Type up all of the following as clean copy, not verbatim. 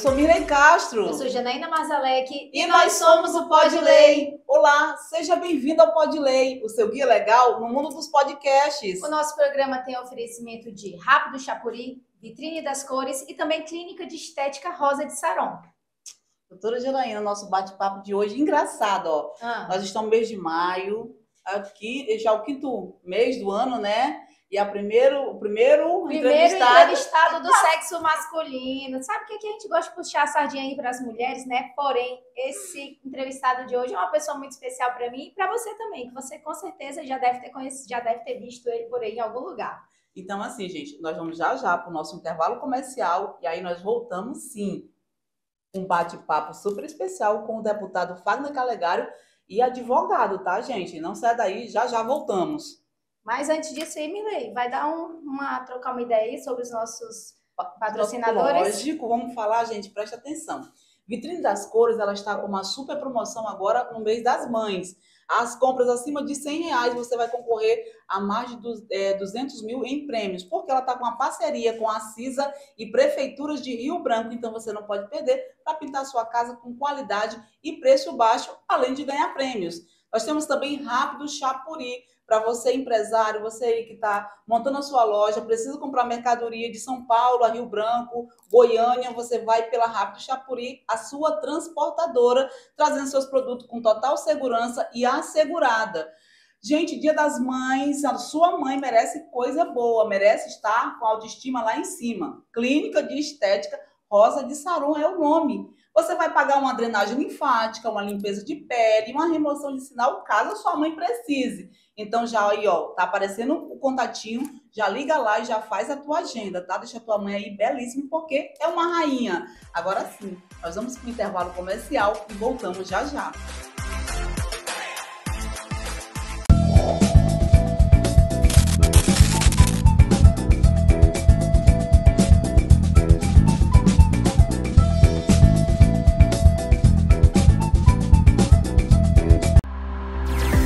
sou Mirley Castro. Eu sou Janaína Marzalek. E nós somos o Pod Lei. Olá, seja bem-vindo ao Pod Lei, o seu guia legal no mundo dos podcasts. O nosso programa tem oferecimento de Rápido Chapuri, Vitrine das Cores e também Clínica de Estética Rosa de Saron. Doutora Janaína, nosso bate-papo de hoje, engraçado, ó. Nós estamos no mês de maio, aqui já é o quinto mês do ano, né? E o primeiro entrevistado do sexo masculino. Sabe o que a gente gosta de puxar a sardinha aí para as mulheres, né? Porém, esse entrevistado de hoje é uma pessoa muito especial para mim e para você também, que você com certeza já deve ter conhecido, já deve ter visto ele por aí em algum lugar. Então, assim, gente, nós vamos já para o nosso intervalo comercial e aí nós voltamos, sim, um bate-papo super especial com o deputado Fagner Calegari e advogado, tá, gente? Não sai daí, já voltamos. Mas antes disso aí, Mirley, vai dar trocar uma ideia aí sobre os nossos patrocinadores? Lógico, vamos falar, gente, presta atenção. Vitrine das Cores, ela está com uma super promoção agora no mês das mães. As compras acima de R$100, você vai concorrer a mais de 200 mil em prêmios, porque ela está com uma parceria com a CISA e prefeituras de Rio Branco, então você não pode perder para pintar sua casa com qualidade e preço baixo, além de ganhar prêmios. Nós temos também Rápido Chapuri, para você empresário, você aí que está montando a sua loja, precisa comprar mercadoria de São Paulo a Rio Branco, Goiânia, você vai pela Rápido Chapuri, a sua transportadora, trazendo seus produtos com total segurança e assegurada. Gente, Dia das Mães, a sua mãe merece coisa boa, merece estar com a autoestima lá em cima. Clínica de Estética Rosa de Saron é o nome. Você vai pagar uma drenagem linfática, uma limpeza de pele, uma remoção de sinal, caso a sua mãe precise. Então, já aí, ó, tá aparecendo o contatinho, já liga lá e já faz a tua agenda, tá? Deixa a tua mãe aí belíssima, porque é uma rainha. Agora sim, nós vamos para o intervalo comercial e voltamos já.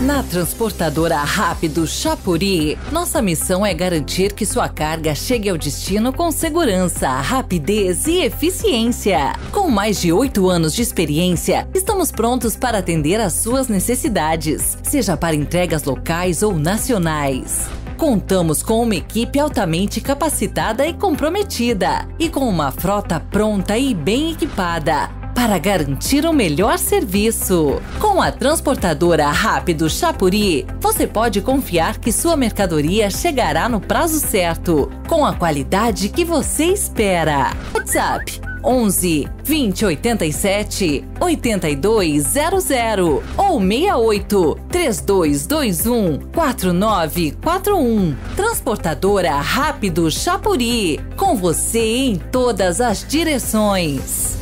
Na transportadora Rápido Chapuri, nossa missão é garantir que sua carga chegue ao destino com segurança, rapidez e eficiência. Com mais de 8 anos de experiência, estamos prontos para atender às suas necessidades, seja para entregas locais ou nacionais. Contamos com uma equipe altamente capacitada e comprometida, e com uma frota pronta e bem equipada, para garantir o melhor serviço. Com a transportadora Rápido Chapuri, você pode confiar que sua mercadoria chegará no prazo certo, com a qualidade que você espera. WhatsApp 11 20 87 8200 ou 68 3221 4941. Transportadora Rápido Chapuri, com você em todas as direções.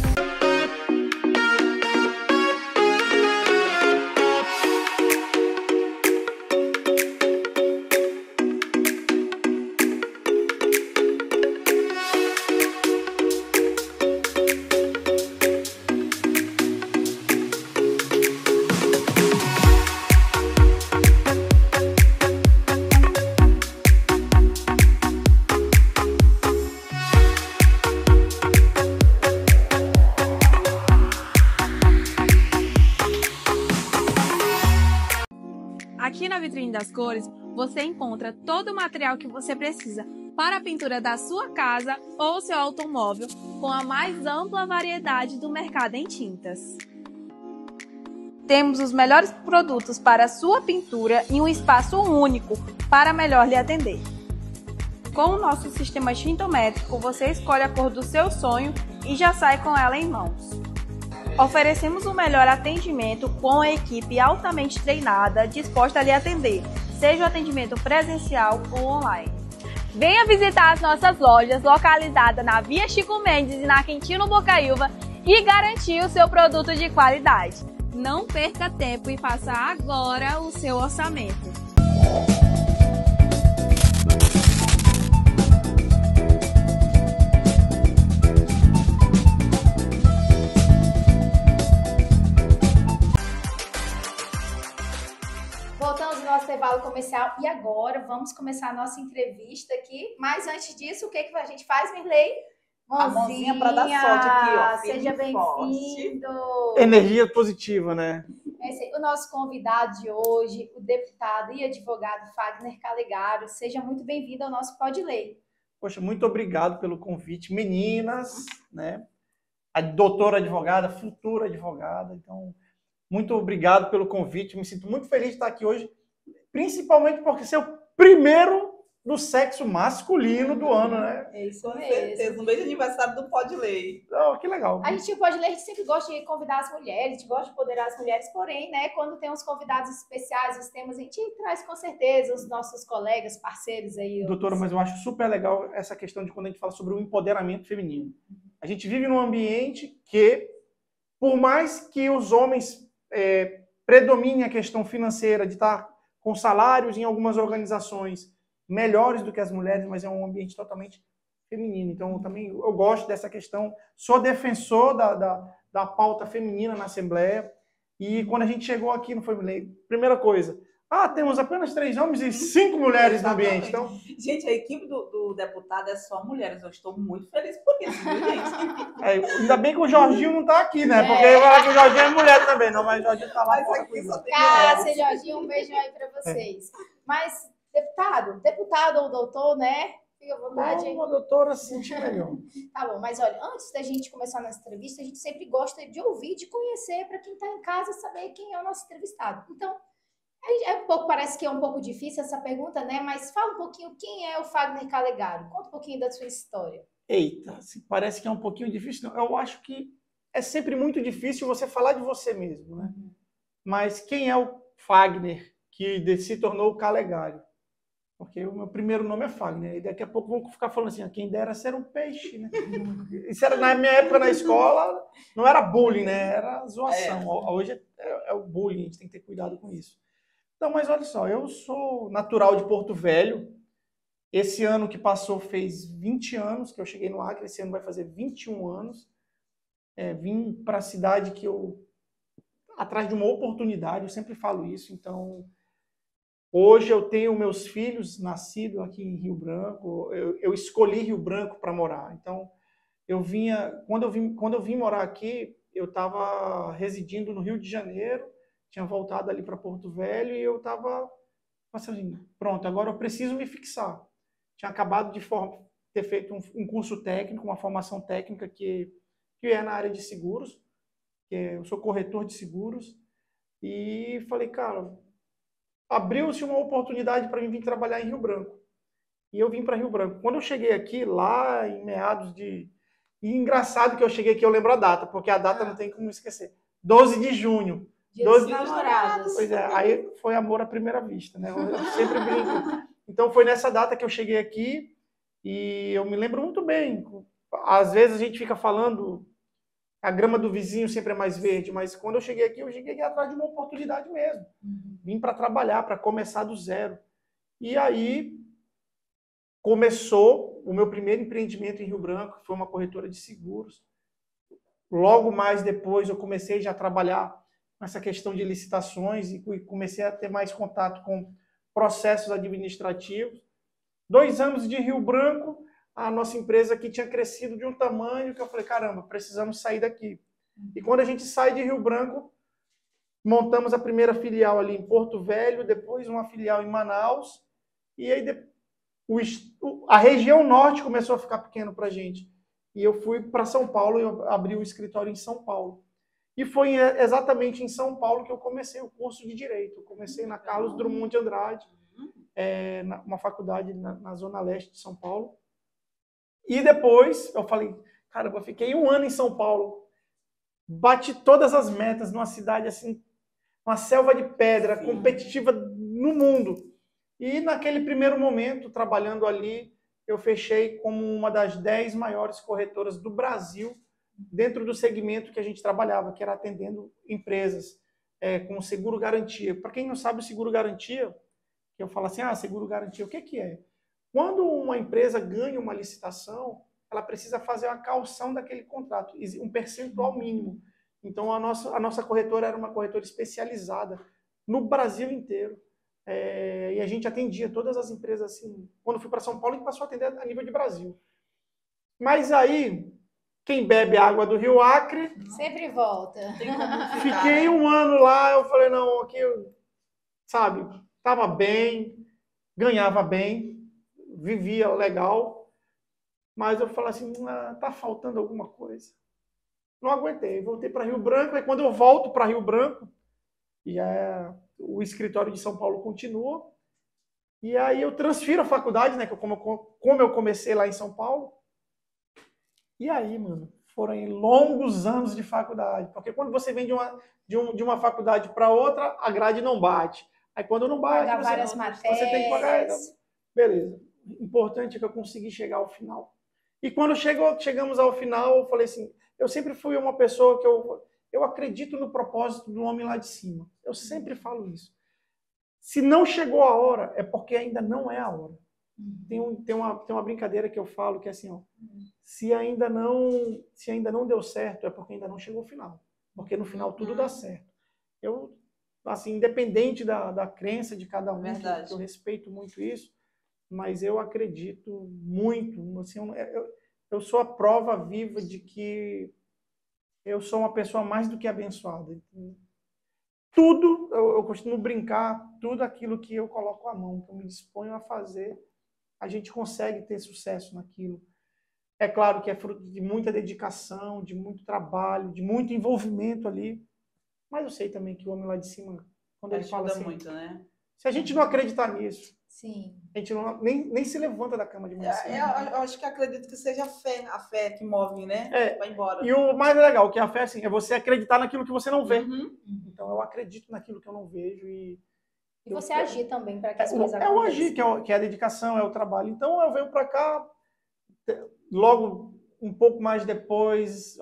Aqui na Vitrine das Cores, você encontra todo o material que você precisa para a pintura da sua casa ou seu automóvel, com a mais ampla variedade do mercado em tintas. Temos os melhores produtos para a sua pintura em um espaço único para melhor lhe atender. Com o nosso sistema tintométrico, você escolhe a cor do seu sonho e já sai com ela em mãos. Oferecemos o melhor atendimento com a equipe altamente treinada, disposta a lhe atender, seja o atendimento presencial ou online. Venha visitar as nossas lojas localizadas na Via Chico Mendes e na Quintino Bocaiúva e garantir o seu produto de qualidade. Não perca tempo e faça agora o seu orçamento. Voltamos ao nosso intervalo comercial e agora vamos começar a nossa entrevista aqui. Mas antes disso, o que a gente faz, Mirley? A mãozinha para dar sorte aqui, ó. Seja bem-vindo. Energia positiva, né? O nosso convidado de hoje, o deputado e advogado Fagner Calegaro. Seja muito bem-vindo ao nosso Pode Ler. Poxa, muito obrigado pelo convite. Meninas, né? A doutora advogada, futura advogada. Então, muito obrigado pelo convite. Me sinto muito feliz de estar aqui hoje, principalmente porque ser o primeiro do sexo masculino do ano, né? É isso Com mesmo. certeza. No mês de aniversário do Pode Ler. Oh, que legal. A gente pode ler, a gente sempre gosta de convidar as mulheres, a gente gosta de empoderar as mulheres, porém, né, quando tem uns convidados especiais, os temas, a gente traz com certeza os nossos colegas, parceiros aí. Doutora, mas eu acho super legal essa questão de quando a gente fala sobre o empoderamento feminino. A gente vive num ambiente que, por mais que os homens predominem a questão financeira, de estar com salários em algumas organizações melhores do que as mulheres, mas é um ambiente totalmente feminino. Então, também eu gosto dessa questão, sou defensor da pauta feminina na Assembleia, e quando a gente chegou aqui no Family, primeira coisa, temos apenas 3 homens e 5 mulheres no ambiente. Então, gente, a equipe do deputado é só mulheres, eu estou muito feliz por isso, viu, gente? Ainda bem que o Jorginho não está aqui, né? Porque eu falar que o Jorginho é mulher também, não, mas o Jorginho está lá fora. Cássio, Jorginho, um beijão aí para vocês. Mas, deputado ou doutor, né? Fica à vontade. Uma doutora sentir melhor. Tá bom, mas olha, antes da gente começar a nossa entrevista, a gente sempre gosta de ouvir, de conhecer, para quem está em casa saber quem é o nosso entrevistado. Então, parece que é um pouco difícil essa pergunta, né? Mas fala um pouquinho quem é o Fagner Calegaro. Conta um pouquinho da sua história. Eita, parece que é um pouquinho difícil. Não. Eu acho que é sempre muito difícil você falar de você mesmo, né? Mas quem é o Fagner que se tornou o Calegaro? Porque o meu primeiro nome é Fagner. E daqui a pouco vão ficar falando assim, quem dera ser um peixe, né? Isso era, na minha época na escola, não era bullying, né? Era zoação. Hoje é o bullying, a gente tem que ter cuidado com isso. Então, mas olha só, eu sou natural de Porto Velho. Esse ano que passou fez 20 anos que eu cheguei no Acre. Esse ano vai fazer 21 anos. Vim para a cidade atrás de uma oportunidade, eu sempre falo isso. Então, hoje eu tenho meus filhos nascidos aqui em Rio Branco. Eu escolhi Rio Branco para morar. Então, quando eu vim morar aqui, eu estava residindo no Rio de Janeiro. Tinha voltado ali para Porto Velho e eu estava assim, pronto, agora eu preciso me fixar. Tinha acabado de ter feito um curso técnico, uma formação técnica que é na área de seguros, eu sou corretor de seguros, e falei, cara, abriu-se uma oportunidade para mim vir trabalhar em Rio Branco. E eu vim para Rio Branco. Quando eu cheguei aqui, lá em meados de... E engraçado que eu cheguei aqui, eu lembro a data, porque a data não tem como esquecer. 12 de junho. Dia dos namorados. Pois é, aí foi amor à primeira vista, né? Eu sempre brinco. Então foi nessa data que eu cheguei aqui e eu me lembro muito bem. Às vezes a gente fica falando a grama do vizinho sempre é mais verde, mas quando eu cheguei aqui atrás de uma oportunidade mesmo. Vim para trabalhar, para começar do zero. E aí começou o meu primeiro empreendimento em Rio Branco, que foi uma corretora de seguros. Logo mais depois eu comecei já a trabalhar essa questão de licitações e comecei a ter mais contato com processos administrativos. 2 anos de Rio Branco, a nossa empresa aqui tinha crescido de um tamanho que eu falei, caramba, precisamos sair daqui. E quando a gente sai de Rio Branco, montamos a primeira filial ali em Porto Velho, depois uma filial em Manaus, e aí a região norte começou a ficar pequeno para a gente. E eu fui para São Paulo e eu abri o escritório em São Paulo. E foi exatamente em São Paulo que eu comecei o curso de Direito. Eu comecei na Carlos Drummond de Andrade, uma faculdade na Zona Leste de São Paulo. E depois eu falei, caramba, eu fiquei 1 ano em São Paulo. Bati todas as metas numa cidade assim, uma selva de pedra, competitiva no mundo. E naquele primeiro momento, trabalhando ali, eu fechei como uma das 10 maiores corretoras do Brasil, dentro do segmento que a gente trabalhava, que era atendendo empresas com seguro-garantia. Para quem não sabe, o seguro-garantia, que eu falo assim, seguro-garantia, o que é? Quando uma empresa ganha uma licitação, ela precisa fazer uma caução daquele contrato, um percentual mínimo. Então, a nossa corretora era uma corretora especializada no Brasil inteiro. E a gente atendia todas as empresas assim. Quando fui para São Paulo, a gente passou a atender a nível de Brasil. Mas aí, quem bebe água do Rio Acre, Sempre volta. Tem como ficar, fiquei né? 1 ano lá, eu falei, não, aqui, sabe, tava bem, ganhava bem, vivia legal, mas eu falei assim, tá faltando alguma coisa. Não aguentei, voltei para Rio Branco, e quando eu volto para Rio Branco, o escritório de São Paulo continua, e aí eu transfiro a faculdade, né, como eu comecei lá em São Paulo, e aí, mano, foram longos anos de faculdade, porque quando você vem de uma faculdade para outra, a grade não bate. Aí quando não bate, Pagar várias você tem que pagar. matérias. Beleza. O importante é que eu consegui chegar ao final. E quando chegamos ao final, eu falei assim, eu sempre fui uma pessoa que eu acredito no propósito do homem lá de cima. Eu sempre falo isso. Se não chegou a hora, é porque ainda não é a hora. Tem uma brincadeira que eu falo que é assim, ó, se ainda não deu certo, é porque ainda não chegou ao final. Porque no final tudo dá certo. Eu, assim, independente da crença de cada um, Verdade. eu respeito muito isso, mas eu acredito muito, assim, eu sou a prova viva de que eu sou uma pessoa mais do que abençoada. Tudo, eu costumo brincar, tudo aquilo que eu coloco a mão, que eu me disponho a fazer, a gente consegue ter sucesso naquilo. É claro que é fruto de muita dedicação, de muito trabalho, de muito envolvimento ali, mas eu sei também que o homem lá de cima, quando ele fala assim, muito, né? se a gente não acreditar nisso, Sim. a gente nem se levanta da cama de manhã cedo. Eu acho que acredito que seja a fé que move, né? Vai embora. E o mais legal, que é a fé, assim, é você acreditar naquilo que você não vê. Uhum. Então eu acredito naquilo que eu não vejo E você agir também para que as coisas É o agir, que é a dedicação, é o trabalho. Então eu venho para cá, logo um pouco mais depois,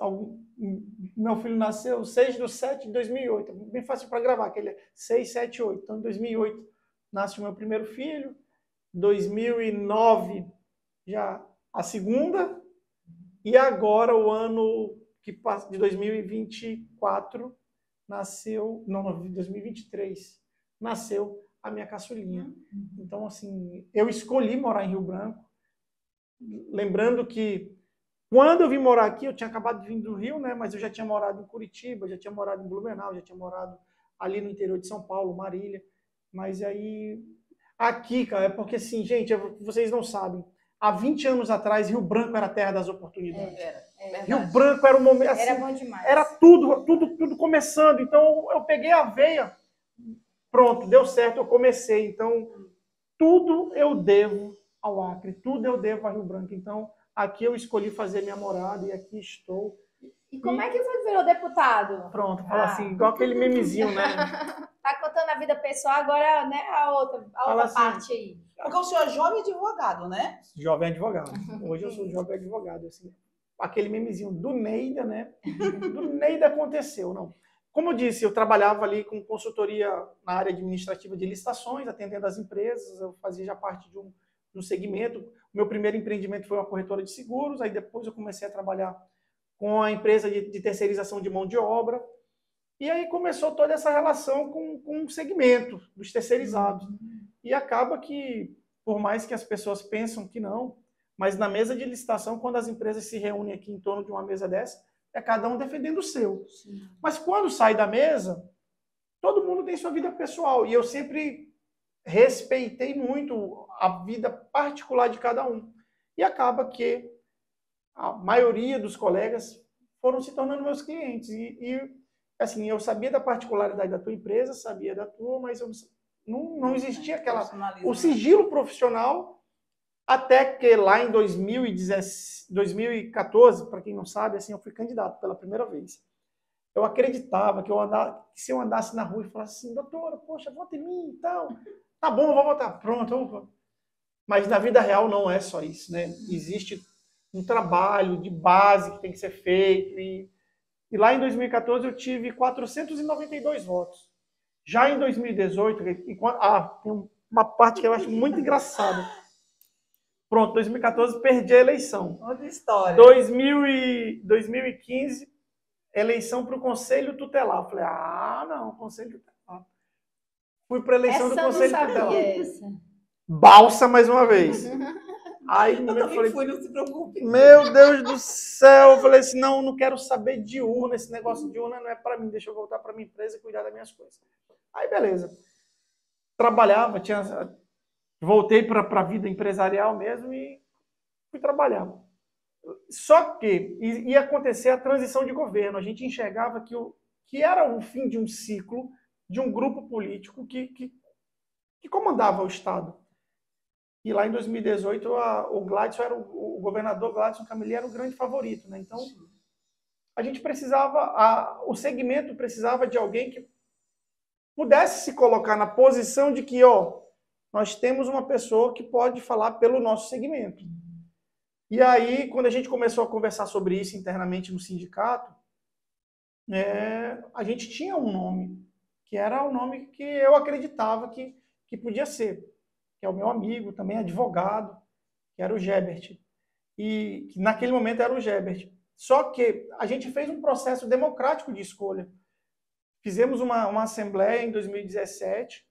meu filho nasceu 6/7/2008, bem fácil para gravar, aquele é 6, 7, 8. Então em 2008 nasce o meu primeiro filho, 2009 já a segunda, e agora o ano que passa, de 2024, nasceu, não, 2023, nasceu a minha caçulinha. Então, assim, eu escolhi morar em Rio Branco, lembrando que quando eu vim morar aqui, eu tinha acabado de vir do Rio, né? Mas eu já tinha morado em Curitiba, já tinha morado em Blumenau, já tinha morado ali no interior de São Paulo, Marília. Mas aí, aqui, cara, é porque assim, gente, vocês não sabem, há 20 anos atrás, Rio Branco era a terra das oportunidades. Rio Branco era um momento assim, era bom demais. Era tudo começando. Então eu peguei a veia, pronto, deu certo, eu comecei. Então tudo eu devo ao Acre, tudo eu devo a Rio Branco. Então aqui eu escolhi fazer minha morada e aqui estou. E como é que foi que virou deputado? Pronto, fala assim, igual aquele memezinho, né? Tá contando a vida pessoal, agora, né, a outra assim, parte aí. Porque o senhor é jovem advogado, né? Jovem advogado. Hoje eu sou jovem advogado. Assim, aquele memezinho do Neida, né? Do Neida aconteceu, não. Como eu disse, eu trabalhava ali com consultoria na área administrativa de licitações, atendendo as empresas, eu fazia já parte de um segmento. O meu primeiro empreendimento foi uma corretora de seguros, aí depois eu comecei a trabalhar com a empresa de terceirização de mão de obra, e aí começou toda essa relação com o segmento dos terceirizados. E acaba que, por mais que as pessoas pensam que não, mas na mesa de licitação, quando as empresas se reúnem aqui em torno de uma mesa dessa, é cada um defendendo o seu. Sim. Mas quando sai da mesa, todo mundo tem sua vida pessoal. E eu sempre respeitei muito a vida particular de cada um. E acaba que a maioria dos colegas foram se tornando meus clientes. E assim, eu sabia da particularidade da tua empresa, sabia da tua, mas não existia o sigilo profissional, até que lá em 2014, para quem não sabe, assim, eu fui candidato pela primeira vez. Eu acreditava que se eu andasse na rua e falasse assim, doutora, poxa, vota em mim, então, tá bom, eu vou votar, pronto. Mas na vida real não é só isso, né? Existe um trabalho de base que tem que ser feito, e lá em 2014 eu tive 492 votos. Já em 2018, tem uma parte que eu acho muito engraçada. Pronto, 2014 perdi a eleição. Outra história. 2015, eleição para o Conselho Tutelar. Eu falei, não, Conselho Tutelar. Fui para a eleição do Conselho Tutelar. Essa. Balsa mais uma vez. Aí Eu também fui, não se preocupe. meu Deus do céu, eu falei assim, não quero saber de urna, esse negócio de urna não é para mim, deixa eu voltar para minha empresa e cuidar das minhas coisas. Aí, beleza. Trabalhava, voltei para a vida empresarial mesmo e fui trabalhar. Só que ia acontecer a transição de governo. A gente enxergava que era o fim de um ciclo, de um grupo político que comandava o Estado. E lá em 2018, o Gladson o governador Gladson Cameli era o grande favorito, né? Então, a gente precisava, o segmento precisava de alguém que pudesse se colocar na posição de que, nós temos uma pessoa que pode falar pelo nosso segmento. E aí, quando a gente começou a conversar sobre isso internamente no sindicato, a gente tinha um nome, que era o nome que eu acreditava que podia ser, que é o meu amigo, também advogado, que era o Gebert. E que naquele momento era o Gebert. Só que a gente fez um processo democrático de escolha. Fizemos uma assembleia em 2017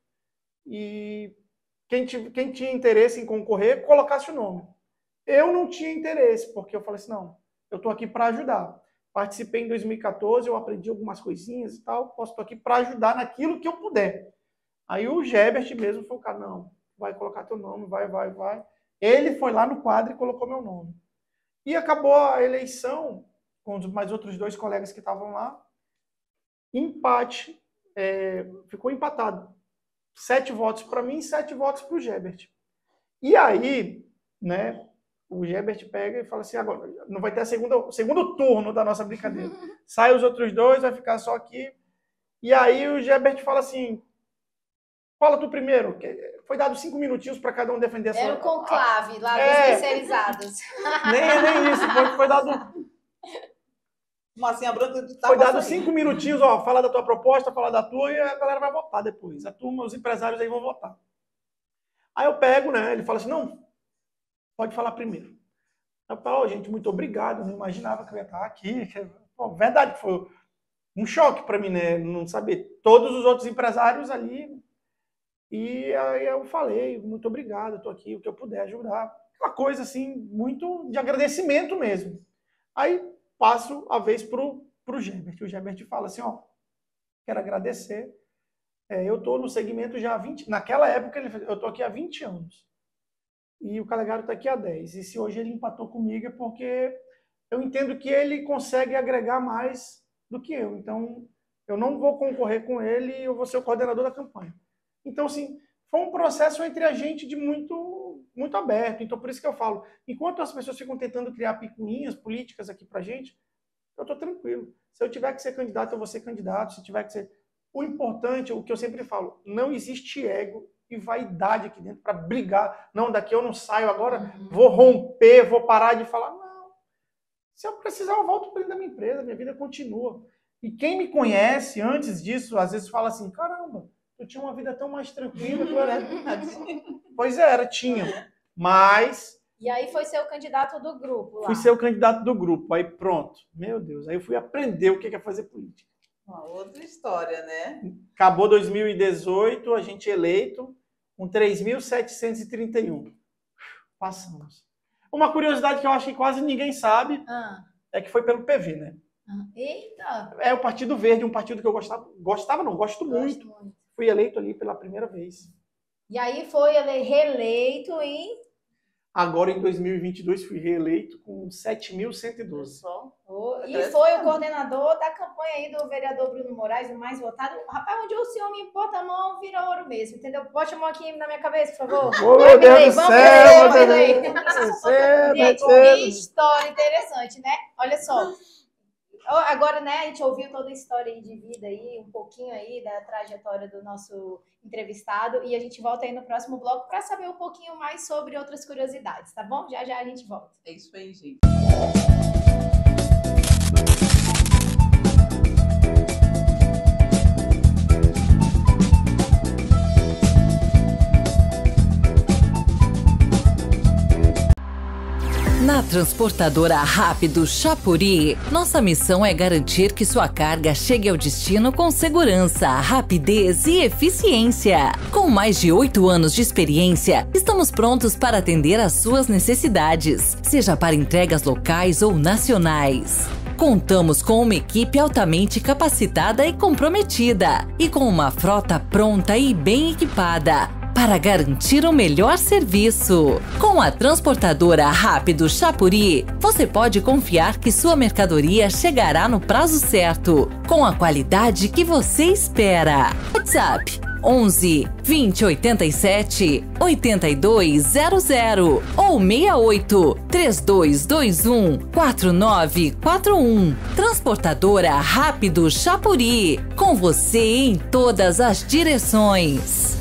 e quem tinha interesse em concorrer, colocasse o nome. Eu não tinha interesse, porque eu falei assim, não, eu estou aqui para ajudar. Participei em 2014, eu aprendi algumas coisinhas e tal, estou aqui para ajudar naquilo que eu puder. Aí o Gebert mesmo falou, cara, não, vai colocar teu nome, vai. Ele foi lá no quadro e colocou meu nome. E acabou a eleição, com mais outros 2 colegas que estavam lá, empate, ficou empatado. 7 votos para mim e 7 votos para o Gebert. E aí, né, o Gebert pega e fala assim, agora não vai ter segundo turno da nossa brincadeira. Sai os outros 2, vai ficar só aqui. E aí o Gebert fala assim, fala tu primeiro. Foi dado 5 minutinhos para cada um defender a sua... Era o conclave lá dos especializados. Nem isso, foi dado... Massinha branca foi dado 5 minutinhos, fala da tua proposta, fala da tua, e a galera vai votar depois. A turma, os empresários aí vão votar. Aí eu pego, né, ele fala assim, não, pode falar primeiro. Eu falo, gente, muito obrigado, não imaginava que eu ia estar aqui. Pô, verdade, foi um choque para mim, né, não saber. Todos os outros empresários ali, e aí eu falei, muito obrigado, estou aqui, o que eu puder ajudar. Uma coisa, assim, muito de agradecimento mesmo. Aí passo a vez pro Gebert. O Gebert fala assim, quero agradecer. Eu estou no segmento já há 20... Naquela época, eu estou aqui há 20 anos. E o Calegaro está aqui há 10. E se hoje ele empatou comigo é porque eu entendo que ele consegue agregar mais do que eu. Então, eu não vou concorrer com ele e eu vou ser o coordenador da campanha. Então, assim, foi um processo entre a gente de muito aberto. Então, por isso que eu falo, enquanto as pessoas ficam tentando criar picuinhas políticas aqui pra gente, eu estou tranquilo. Se eu tiver que ser candidato, eu vou ser candidato. Se tiver que ser... O importante, o que eu sempre falo, não existe ego e vaidade aqui dentro para brigar. Não, daqui eu não saio agora, vou romper, vou parar de falar. Não. Se eu precisar, eu volto para dentro da minha empresa, minha vida continua. E quem me conhece antes disso, às vezes fala assim, caramba, eu tinha uma vida tão mais tranquila. Pois tinha. Mas... E aí foi ser o candidato do grupo lá. Fui ser o candidato do grupo. Aí pronto. Meu Deus. Aí eu fui aprender o que é fazer política. Uma outra história, né? Acabou 2018, a gente eleito com 3.731. Passamos. Uma curiosidade que eu acho que quase ninguém sabe é que foi pelo PV, né? Eita! É o Partido Verde, um partido que eu gosto muito. Fui eleito ali pela primeira vez. E aí foi reeleito em... Agora, em 2022, fui reeleito com 7.112. E foi o coordenador da campanha aí do vereador Bruno Moraes, o mais votado. Rapaz, onde o senhor me bota a mão, vira ouro mesmo, entendeu? Bota a mão aqui na minha cabeça, por favor. Meu Deus do céu! Gente, que história interessante, né? Olha só. Agora, né, a gente ouviu toda a história aí de vida aí, um pouquinho aí da trajetória do nosso entrevistado, e a gente volta aí no próximo bloco para saber um pouquinho mais sobre outras curiosidades, tá bom? Já a gente volta. É isso aí, gente. Na Na transportadora Rápido Chapuri, nossa missão é garantir que sua carga chegue ao destino com segurança, rapidez e eficiência. Com mais de 8 anos de experiência, estamos prontos para atender às suas necessidades, seja para entregas locais ou nacionais. Contamos com uma equipe altamente capacitada e comprometida, e com uma frota pronta e bem equipada, para garantir o melhor serviço. Com a transportadora Rápido Chapuri, você pode confiar que sua mercadoria chegará no prazo certo, com a qualidade que você espera. WhatsApp 11 20 87 8200 ou 68 3221 4941. Transportadora Rápido Chapuri, com você em todas as direções.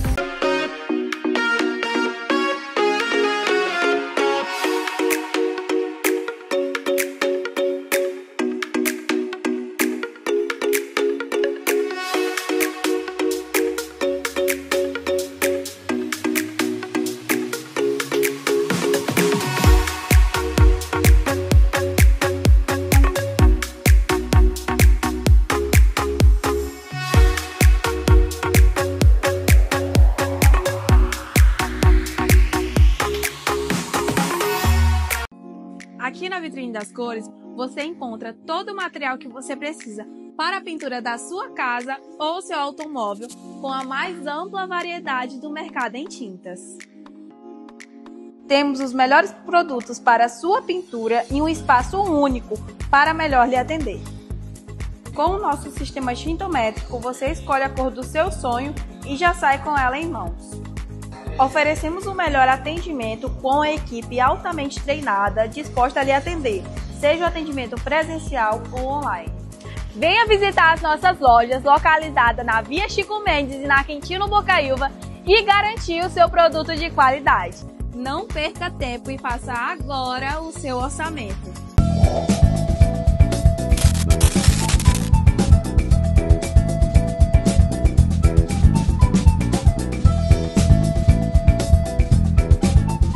Aqui na Vitrine das Cores, você encontra todo o material que você precisa para a pintura da sua casa ou seu automóvel, com a mais ampla variedade do mercado em tintas. Temos os melhores produtos para a sua pintura em um espaço único para melhor lhe atender. Com o nosso sistema tintométrico, você escolhe a cor do seu sonho e já sai com ela em mãos. Oferecemos o melhor atendimento com a equipe altamente treinada, disposta a lhe atender, seja o atendimento presencial ou online. Venha visitar as nossas lojas localizadas na Via Chico Mendes e na Quintino Bocaiúva e garantir o seu produto de qualidade. Não perca tempo e faça agora o seu orçamento.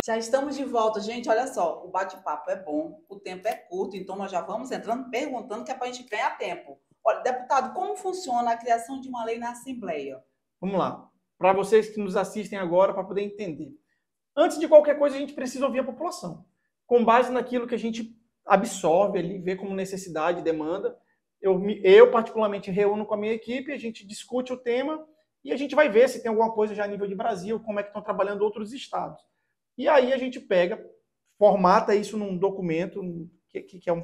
Já estamos de volta, gente. Olha só, o bate-papo é bom, o tempo é curto, então nós já vamos entrando perguntando que é para a gente ganhar tempo. Olha, deputado, como funciona a criação de uma lei na Assembleia? Vamos lá. Para vocês que nos assistem agora, para poder entender. Antes de qualquer coisa, a gente precisa ouvir a população. Com base naquilo que a gente absorve ali, vê como necessidade, demanda, eu particularmente reúno com a minha equipe, a gente discute o tema e a gente vai ver se tem alguma coisa já a nível de Brasil, como é que estão trabalhando outros estados. E aí a gente pega, formata isso num documento que é um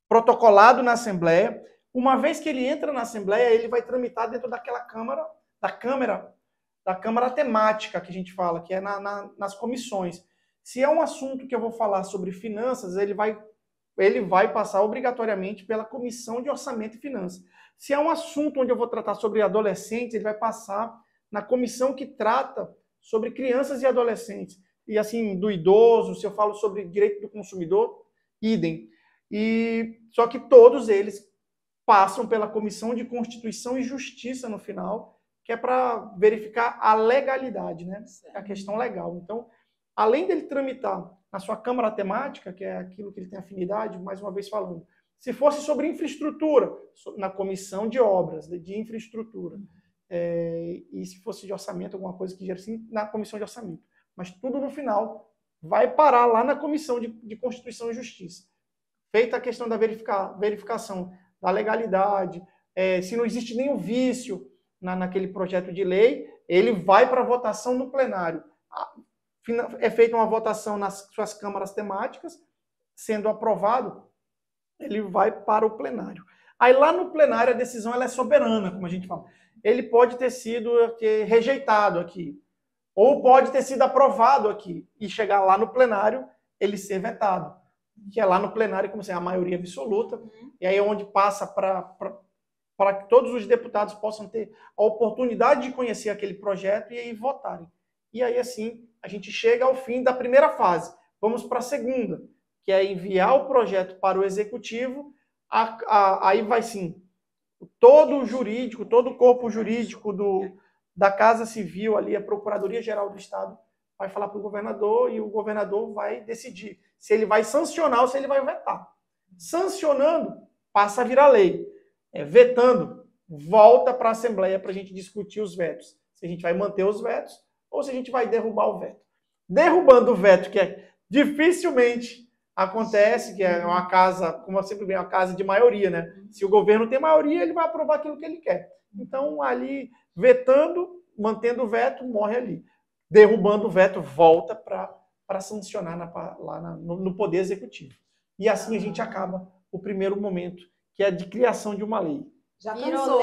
protocolado na Assembleia. Uma vez que ele entra na Assembleia, ele vai tramitar dentro daquela Câmara, da Câmara temática que a gente fala, que é nas comissões. Se é um assunto que eu vou falar sobre finanças, ele vai passar obrigatoriamente pela Comissão de Orçamento e Finanças. Se é um assunto onde eu vou tratar sobre adolescentes, ele vai passar na comissão que trata sobre crianças e adolescentes. E assim, do idoso, se eu falo sobre direito do consumidor, idem. Só que todos eles passam pela Comissão de Constituição e Justiça no final, que é para verificar a legalidade, né? A questão legal. Então, além dele tramitar na sua Câmara temática, que é aquilo que ele tem afinidade, mais uma vez falando, se fosse sobre infraestrutura, na Comissão de Obras, de Infraestrutura, e se fosse de orçamento, alguma coisa que gera assim, na Comissão de Orçamento. Mas tudo no final vai parar lá na Comissão de Constituição e Justiça. Feita a questão da verificação da legalidade, se não existe nenhum vício naquele projeto de lei, ele vai para a votação no plenário. É feita uma votação nas suas câmaras temáticas, sendo aprovado, ele vai para o plenário. Aí lá no plenário a decisão ela é soberana, como a gente fala. Ele pode ter sido rejeitado aqui, ou pode ter sido aprovado aqui e chegar lá no plenário, ele ser vetado. Que é lá no plenário, como se é a maioria absoluta, e aí é onde passa para que todos os deputados possam ter a oportunidade de conhecer aquele projeto e aí votarem. E aí, assim, a gente chega ao fim da primeira fase. Vamos para a segunda, que é enviar o projeto para o Executivo. Aí vai, sim, todo o jurídico, todo o corpo jurídico da Casa Civil, ali, a Procuradoria-Geral do Estado, vai falar para o governador e o governador vai decidir se ele vai sancionar ou se ele vai vetar. Sancionando, passa a virar lei. Vetando, volta para a Assembleia para a gente discutir os vetos. Se a gente vai manter os vetos ou se a gente vai derrubar o veto. Derrubando o veto, que dificilmente acontece, que é uma casa, como eu sempre digo, uma casa de maioria, né? Se o governo tem maioria, ele vai aprovar aquilo que ele quer. Então, ali, vetando, mantendo o veto, morre ali. Derrubando o veto, volta para sancionar no Poder Executivo. E assim a gente acaba o primeiro momento, que é de criação de uma lei. Já virou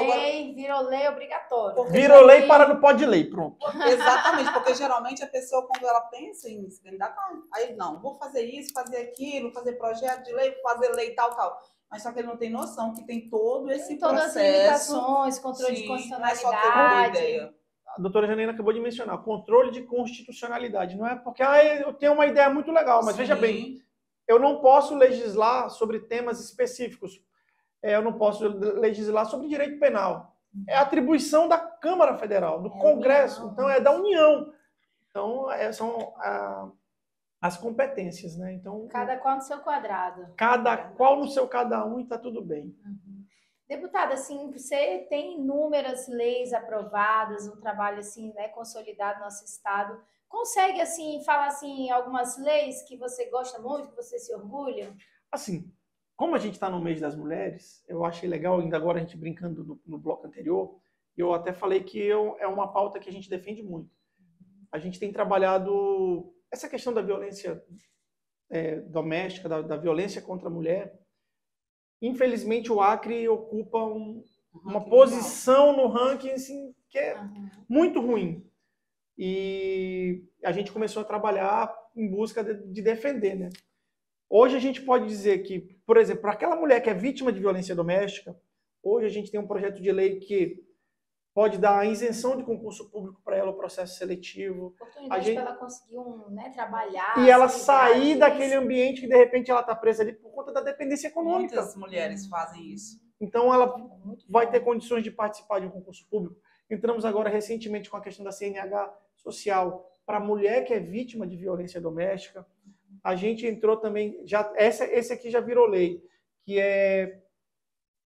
lei obrigatório. Virou lei para não pode lei, pronto. Exatamente, porque geralmente a pessoa, quando ela pensa em se candidatar, aí não, vou fazer isso, fazer aquilo, fazer projeto de lei, fazer lei tal. Mas só que ele não tem noção que tem todo esse todas processo. Todas as limitações, controle de constitucionalidade. A doutora Janaína acabou de mencionar, controle de constitucionalidade. Não é porque eu tenho uma ideia muito legal, mas veja bem, eu não posso legislar sobre temas específicos. Eu não posso legislar sobre direito penal. É atribuição da Câmara Federal, do Congresso, então é da União. Então, são as competências, né? Então, cada qual no seu quadrado. Cada qual no seu cada um e está tudo bem. Deputada, assim, você tem inúmeras leis aprovadas, um trabalho assim, né, consolidado no nosso estado. Consegue assim falar assim algumas leis que você gosta muito, que você se orgulha? Assim, como a gente está no mês das mulheres, eu achei legal, ainda agora a gente brincando no bloco anterior, eu até falei que é uma pauta que a gente defende muito. A gente tem trabalhado essa questão da violência doméstica, da violência contra a mulher. Infelizmente, o Acre ocupa uma posição no ranking assim, que é muito ruim. E a gente começou a trabalhar em busca de defender, né? Hoje a gente pode dizer que, por exemplo, para aquela mulher que é vítima de violência doméstica, hoje a gente tem um projeto de lei que pode dar a isenção de concurso público para ela, o processo seletivo. Oportunidade para ela conseguir trabalhar. E ela sair daquele ambiente que, de repente, ela está presa ali por conta da dependência econômica. Muitas mulheres fazem isso. Então, ela vai ter condições de participar de um concurso público. Entramos agora, recentemente, com a questão da CNH social para a mulher que é vítima de violência doméstica. A gente entrou também, esse aqui já virou lei, que é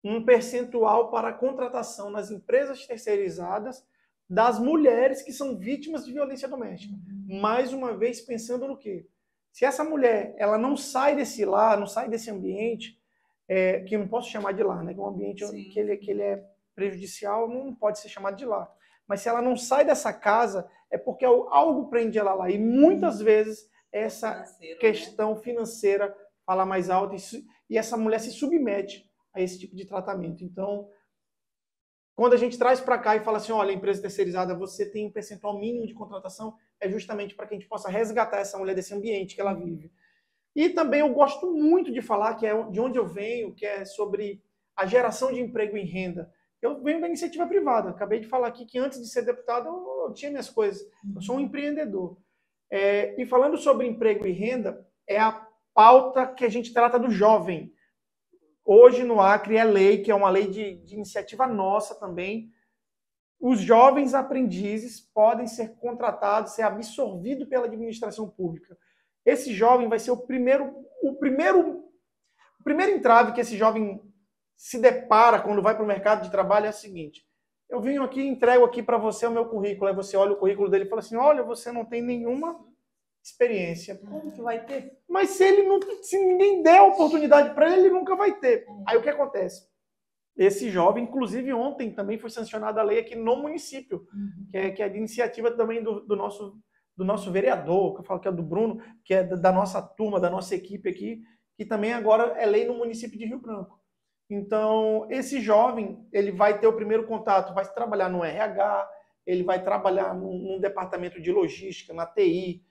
um percentual para a contratação nas empresas terceirizadas das mulheres que são vítimas de violência doméstica. Mais uma vez, pensando no quê? Se essa mulher ela não sai desse lar, não sai desse ambiente, que eu não posso chamar de lar, né? Que é um ambiente que ele é prejudicial, não pode ser chamado de lar. Mas se ela não sai dessa casa, é porque algo prende ela lá. E muitas vezes essa questão financeira fala mais alto e essa mulher se submete a esse tipo de tratamento. Então, quando a gente traz para cá e fala assim, olha, empresa terceirizada, você tem um percentual mínimo de contratação, é justamente para que a gente possa resgatar essa mulher desse ambiente que ela vive. E também eu gosto muito de falar, que é de onde eu venho, que é sobre a geração de emprego e renda. Eu venho da iniciativa privada. Acabei de falar aqui que antes de ser deputado eu tinha minhas coisas. Eu sou um empreendedor. E falando sobre emprego e renda, é a pauta que a gente trata do jovem. Hoje no Acre é lei, que é uma lei de iniciativa nossa também. Os jovens aprendizes podem ser contratados, ser absorvidos pela administração pública. Esse jovem vai ser o primeiro entrave que esse jovem se depara quando vai para o mercado de trabalho é o seguinte: eu venho aqui e entrego aqui para você o meu currículo. Aí você olha o currículo dele e fala assim, olha, você não tem nenhuma experiência. Como que vai ter? Mas se ninguém der a oportunidade para ele, ele nunca vai ter. Aí o que acontece? Esse jovem, inclusive ontem também foi sancionada a lei aqui no município, que é de iniciativa também do nosso vereador, que eu falo que é do Bruno, que é da nossa turma, da nossa equipe aqui, que também agora é lei no município de Rio Branco. Então, esse jovem, ele vai ter o primeiro contato, vai trabalhar no RH, ele vai trabalhar num departamento de logística, na TI,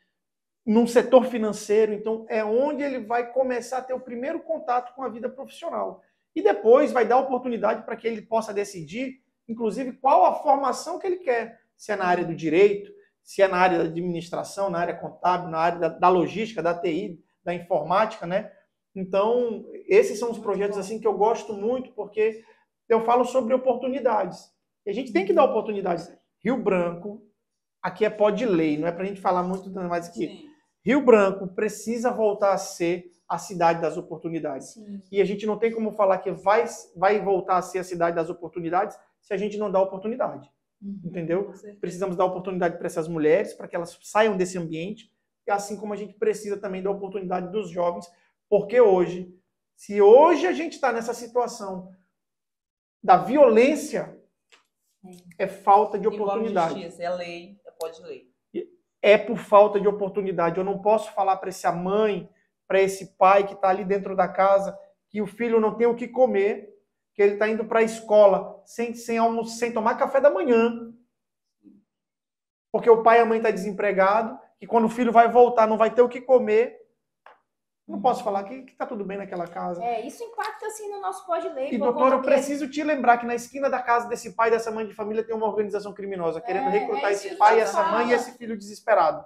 num setor financeiro. Então, é onde ele vai começar a ter o primeiro contato com a vida profissional. E depois vai dar oportunidade para que ele possa decidir, inclusive, qual a formação que ele quer. Se é na área do direito, se é na área da administração, na área contábil, na área da logística, da TI, da informática, né? Então, esses são os projetos assim que eu gosto muito, porque eu falo sobre oportunidades. E a gente tem que dar oportunidades. Rio Branco, aqui é pó de lei, não é para a gente falar muito mais aqui. Rio Branco precisa voltar a ser a cidade das oportunidades. Sim. E a gente não tem como falar que vai voltar a ser a cidade das oportunidades se a gente não dá oportunidade. Entendeu? Precisamos dar oportunidade para essas mulheres, para que elas saiam desse ambiente, assim como a gente precisa também dar oportunidade dos jovens, porque hoje, se hoje a gente está nessa situação da violência, é falta de oportunidade. Justiça, é lei, é pode-lei. É por falta de oportunidade. Eu não posso falar para essa mãe, para esse pai que está ali dentro da casa, que o filho não tem o que comer, que ele está indo para a escola sem almoço, sem tomar café da manhã, porque o pai e a mãe estão desempregados, e quando o filho vai voltar não vai ter o que comer. Não posso falar que está tudo bem naquela casa. Isso impacta assim no nosso pode-lei. E, doutor, eu preciso te lembrar que na esquina da casa desse pai e dessa mãe de família tem uma organização criminosa querendo recrutar esse pai, essa mãe e esse filho desesperado.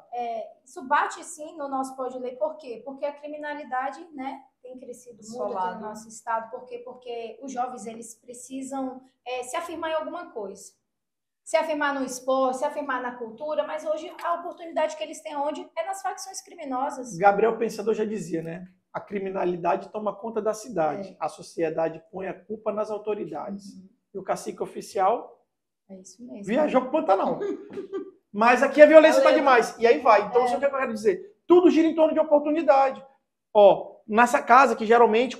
Isso bate sim no nosso pode-lei. Por quê? Porque a criminalidade, né, tem crescido muito aqui no nosso estado. Por quê? Porque os jovens, eles precisam se afirmar em alguma coisa. Se afirmar no esporte, se afirmar na cultura, mas hoje a oportunidade que eles têm onde é nas facções criminosas. Gabriel Pensador já dizia, né? A criminalidade toma conta da cidade. A sociedade põe a culpa nas autoridades. E o cacique oficial isso mesmo, viajou para o Pantanal. Mas aqui a violência está demais. E aí vai. Então, isso é o que eu quero dizer. Tudo gira em torno de oportunidade. Nessa casa que geralmente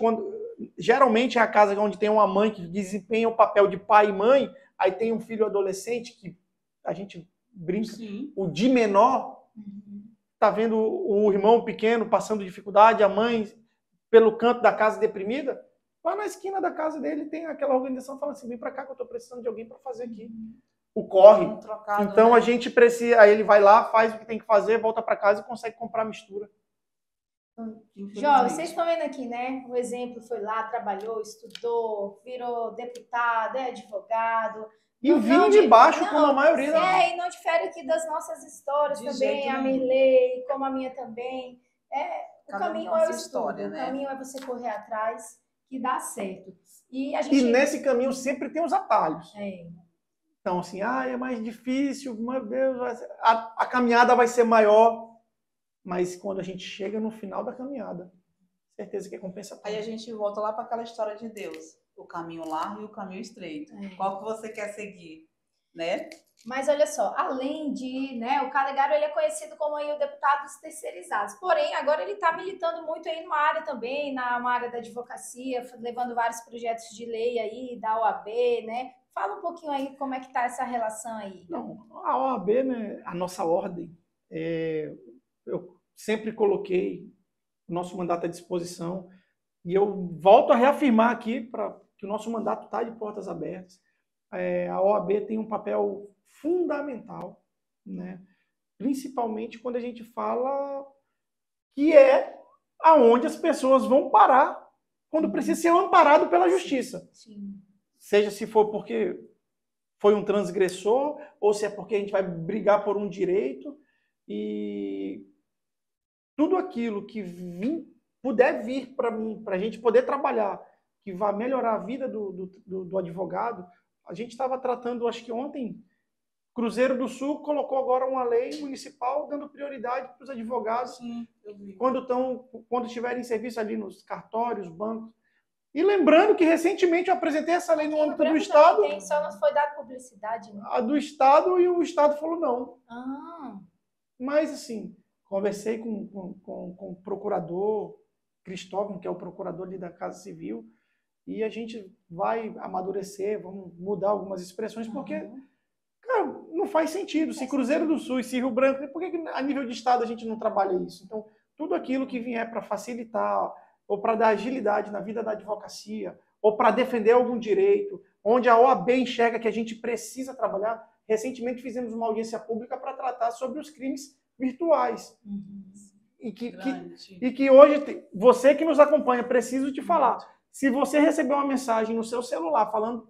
é a casa onde tem uma mãe que desempenha o papel de pai e mãe, aí tem um filho adolescente que a gente brinca, o de menor, tá vendo o irmão pequeno passando dificuldade, a mãe pelo canto da casa deprimida, lá na esquina da casa dele tem aquela organização falando assim, vem para cá que eu tô precisando de alguém para fazer aqui. O corre. Então, né? A gente precisa, aí ele vai lá, faz o que tem que fazer, volta para casa e consegue comprar mistura. Jovem, vocês estão vendo aqui, né? O exemplo foi lá, trabalhou, estudou, virou deputado, é advogado. E vim de baixo, como a maioria. E não difere aqui das nossas histórias também, a Mirley, como a minha também. O caminho é o estudo, né? O caminho é você correr atrás, que dá certo. E nesse caminho sempre tem os atalhos. Então, assim, é mais difícil, meu Deus, a caminhada vai ser maior. Mas quando a gente chega no final da caminhada, certeza que é compensatório. Aí a gente volta lá para aquela história de Deus. O caminho largo e o caminho estreito. Qual que você quer seguir, né? Mas olha só, além de, né, o Calegaro, ele é conhecido como aí o deputado dos terceirizados. Porém, agora ele está militando muito aí numa área também, na área da advocacia, levando vários projetos de lei aí, da OAB, né? Fala um pouquinho aí como é que está essa relação aí. Não, a OAB, né, a nossa ordem, eu sempre coloquei o nosso mandato à disposição e eu volto a reafirmar aqui que o nosso mandato está de portas abertas. A OAB tem um papel fundamental, né? Principalmente quando a gente fala que é aonde as pessoas vão parar quando precisa ser amparado pela justiça. Sim. Seja se for porque foi um transgressor ou se é porque a gente vai brigar por um direito. E tudo aquilo que puder vir para mim, para a gente poder trabalhar, que vai melhorar a vida do advogado. A gente estava tratando, acho que ontem, Cruzeiro do Sul colocou agora uma lei municipal dando prioridade para os advogados. Sim, eu vi. Quando estiverem em serviço ali nos cartórios, bancos. E lembrando que recentemente eu apresentei essa lei no âmbito do Estado. Só não foi dada publicidade, né? A do Estado, e o Estado falou não. Mas, assim, conversei com o procurador Cristóvão, que é o procurador ali da Casa Civil, e a gente vai amadurecer, vamos mudar algumas expressões, porque, cara, não faz sentido. Se Cruzeiro do Sul e se Rio Branco, por que a nível de Estado a gente não trabalha isso? Então, tudo aquilo que vier para facilitar ou para dar agilidade na vida da advocacia, ou para defender algum direito, onde a OAB enxerga que a gente precisa trabalhar. Recentemente fizemos uma audiência pública para tratar sobre os crimes virtuais. E que hoje, você que nos acompanha, preciso te falar. Se você receber uma mensagem no seu celular falando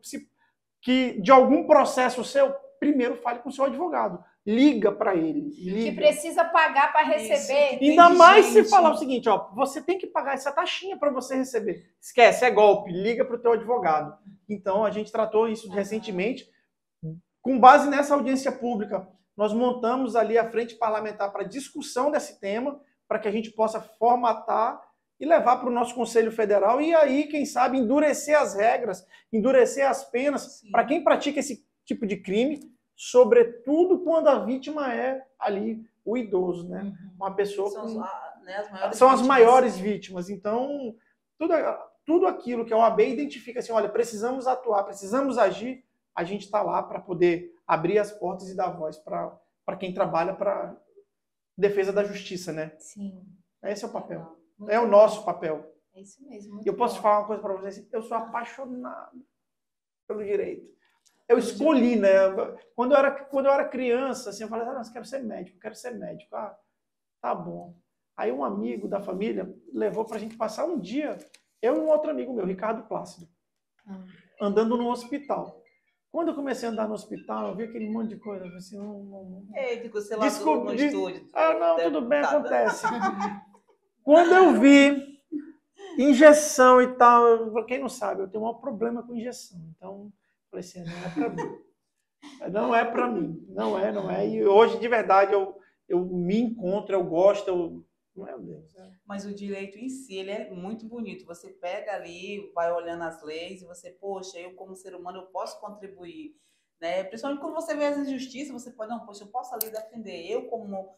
que de algum processo seu, primeiro fale com o seu advogado. Liga para ele. Que precisa pagar para receber. Ainda mais se falar o seguinte, você tem que pagar essa taxinha para você receber. Esquece, é golpe. Liga para o teu advogado. Então, a gente tratou isso recentemente. Com base nessa audiência pública, nós montamos ali a frente parlamentar para discussão desse tema, para que a gente possa formatar e levar para o nosso Conselho Federal e aí, quem sabe, endurecer as regras, endurecer as penas para quem pratica esse tipo de crime, sobretudo quando a vítima é ali o idoso, né? Uma pessoa são as maiores vítimas. Então, tudo aquilo que a OAB identifica assim, olha, precisamos atuar, precisamos agir, a gente está lá para poder abrir as portas e dar voz para quem trabalha para defesa da justiça, né? Sim. Esse é o papel. Muito É o bom. nosso papel. É isso mesmo. Muito Eu posso bom. falar uma coisa para vocês, eu sou apaixonado pelo direito. Eu escolhi, né? Quando eu era criança, assim, eu falei, eu quero ser médico, quero ser médico. Ah, tá bom. Aí um amigo da família levou pra gente passar um dia, eu e um outro amigo meu, Ricardo Plácido, andando no hospital. Quando eu comecei a andar no hospital, eu vi aquele monte de coisa, eu falei assim, sei lá, no estúdio. Ah, não, tudo bem, acontece. Quando eu vi injeção e tal, pra quem não sabe, eu tenho um maior problema com injeção. Então, eu falei assim, não é pra mim. Não é pra mim. Não é. E hoje, de verdade, eu me encontro, eu gosto, meu Deus. Mas o direito em si, ele é muito bonito. Você pega ali, vai olhando as leis e você, poxa, eu como ser humano, eu posso contribuir, né? Principalmente quando você vê as injustiças, você pode, não, poxa, eu posso ali defender. Eu como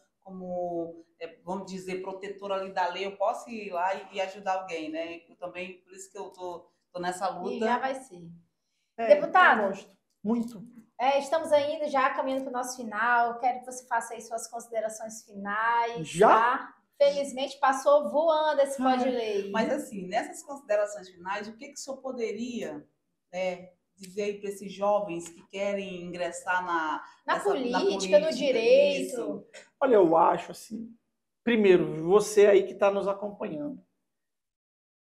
vamos dizer, protetora ali da lei, eu posso ir lá e ajudar alguém, né? Eu também, por isso que eu tô nessa luta. E já vai ser. É, Deputado, eu gosto muito. Estamos ainda já caminhando para o nosso final. Quero que você faça aí suas considerações finais. Já? Tá? Felizmente passou voando esse pó de lei. Mas assim, nessas considerações finais, o que o senhor poderia dizer aí para esses jovens que querem ingressar na política, no direito? Isso. Olha, eu acho assim, primeiro, você aí que está nos acompanhando,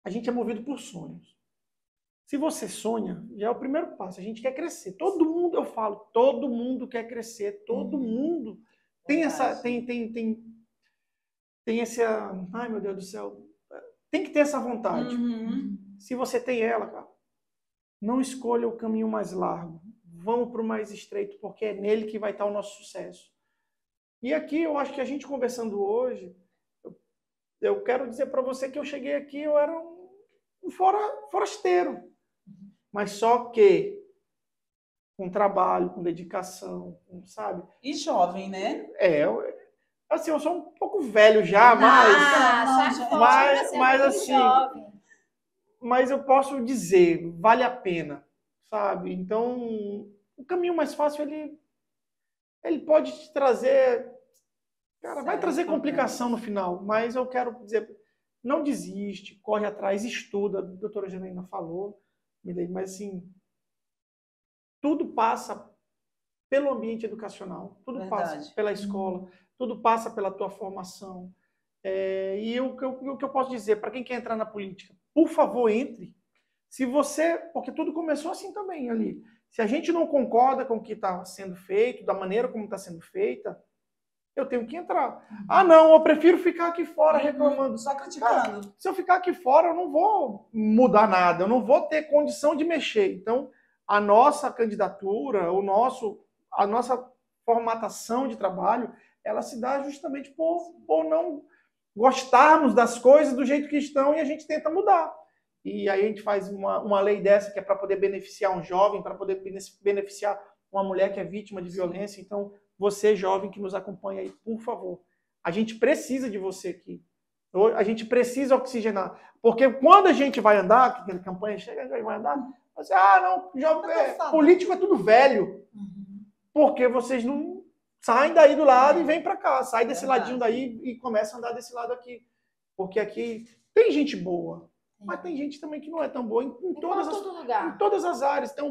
a gente é movido por sonhos. Se você sonha, já é o primeiro passo. A gente quer crescer. Todo mundo, eu falo, todo mundo quer crescer. Todo mundo tem essa, tem esse, ai meu Deus do céu, tem que ter essa vontade. Se você tem ela, cara, não escolha o caminho mais largo. Vamos para o mais estreito, porque é nele que vai estar o nosso sucesso. E aqui, eu acho que a gente conversando hoje, eu quero dizer para você que eu cheguei aqui, eu era um forasteiro. Mas só que com trabalho, com dedicação, sabe? E jovem, né? Assim, eu sou um pouco velho já, mas assim, jovem. Mas eu posso dizer, vale a pena, sabe? Então, o caminho mais fácil, ele pode te trazer, cara, vai trazer complicação no final, mas eu quero dizer, não desiste, corre atrás, estuda, a doutora Janaína falou, mas assim, tudo passa pelo ambiente educacional, tudo passa pela escola, tudo passa pela tua formação. E o que eu posso dizer, para quem quer entrar na política, por favor, entre. Porque tudo começou assim também ali. Se a gente não concorda com o que está sendo feito, da maneira como está sendo feita, eu tenho que entrar. Ah, não, eu prefiro ficar aqui fora reclamando. Só criticando. Cara, se eu ficar aqui fora, eu não vou mudar nada, eu não vou ter condição de mexer. Então, a nossa candidatura, a nossa formatação de trabalho, ela se dá justamente por não gostarmos das coisas do jeito que estão e a gente tenta mudar. E aí a gente faz uma lei dessa que é para poder beneficiar um jovem, para poder beneficiar uma mulher que é vítima de violência. Então, você, jovem que nos acompanha aí, por favor, a gente precisa de você aqui. A gente precisa oxigenar. Porque quando a gente vai andar, aquela campanha chega, a gente vai andar, você, político é tudo velho. Porque vocês não saem daí do lado e vêm para cá. Sai desse ladinho daí e começa a andar desse lado aqui. Porque aqui tem gente boa, mas tem gente também que não é tão boa em todas as áreas. Tem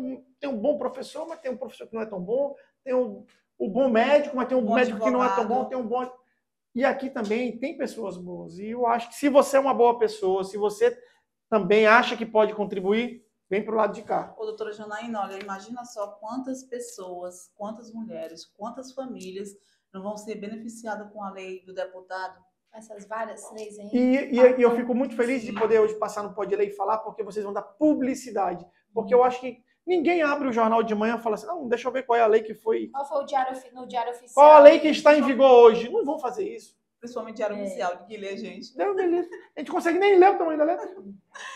um bom professor, mas tem um professor que não é tão bom. Tem o bom médico, mas tem um médico que não é tão bom. Tem um bom... E aqui também tem pessoas boas. E eu acho que se você é uma boa pessoa, se você também acha que pode contribuir, vem para o lado de cá. Ô, doutora Janaína, olha, imagina só quantas pessoas, quantas mulheres, quantas famílias não vão ser beneficiadas com a lei do deputado. Essas várias leis aí. E eu fico muito feliz de poder hoje passar no Pode Ler e falar, porque vocês vão dar publicidade. Porque eu acho que ninguém abre o jornal de manhã e fala assim, não, deixa eu ver qual é a lei que foi... Qual foi no diário oficial? Qual a lei que está em vigor hoje? Não vão fazer isso. principalmente diário oficial, de que lê, gente. Deus me livre. A gente consegue nem ler o tamanho da letra.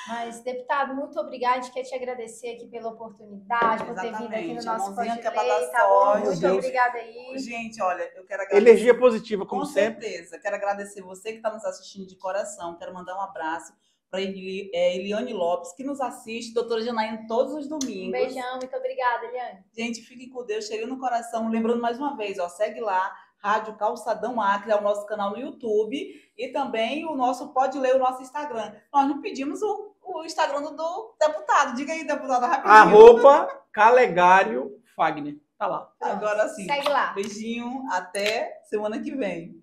Mas, deputado, muito obrigada. A gente quer te agradecer aqui pela oportunidade, por ter vindo aqui no Exatamente, nosso a mãozinha Pode que é pra Ler, dar tá bom? sorte. Muito Deus. obrigada aí. Gente, olha, eu quero agradecer. Energia positiva, como Com sempre. certeza. Quero agradecer você que está nos assistindo de coração. Quero mandar um abraço para Eliane Lopes, que nos assiste, doutora Janaína, todos os domingos. Um beijão, muito obrigada, Eliane. Gente, fiquem com Deus, cheirinho no coração. Lembrando mais uma vez, ó, segue lá, Rádio Calçadão Acre, é o nosso canal no YouTube e também o nosso Pode Ler, o nosso Instagram. Nós não pedimos o Instagram do deputado. Diga aí, deputado, rapidinho. @Calegário Fagner. Tá lá. Agora sim. Segue lá. Beijinho, até semana que vem.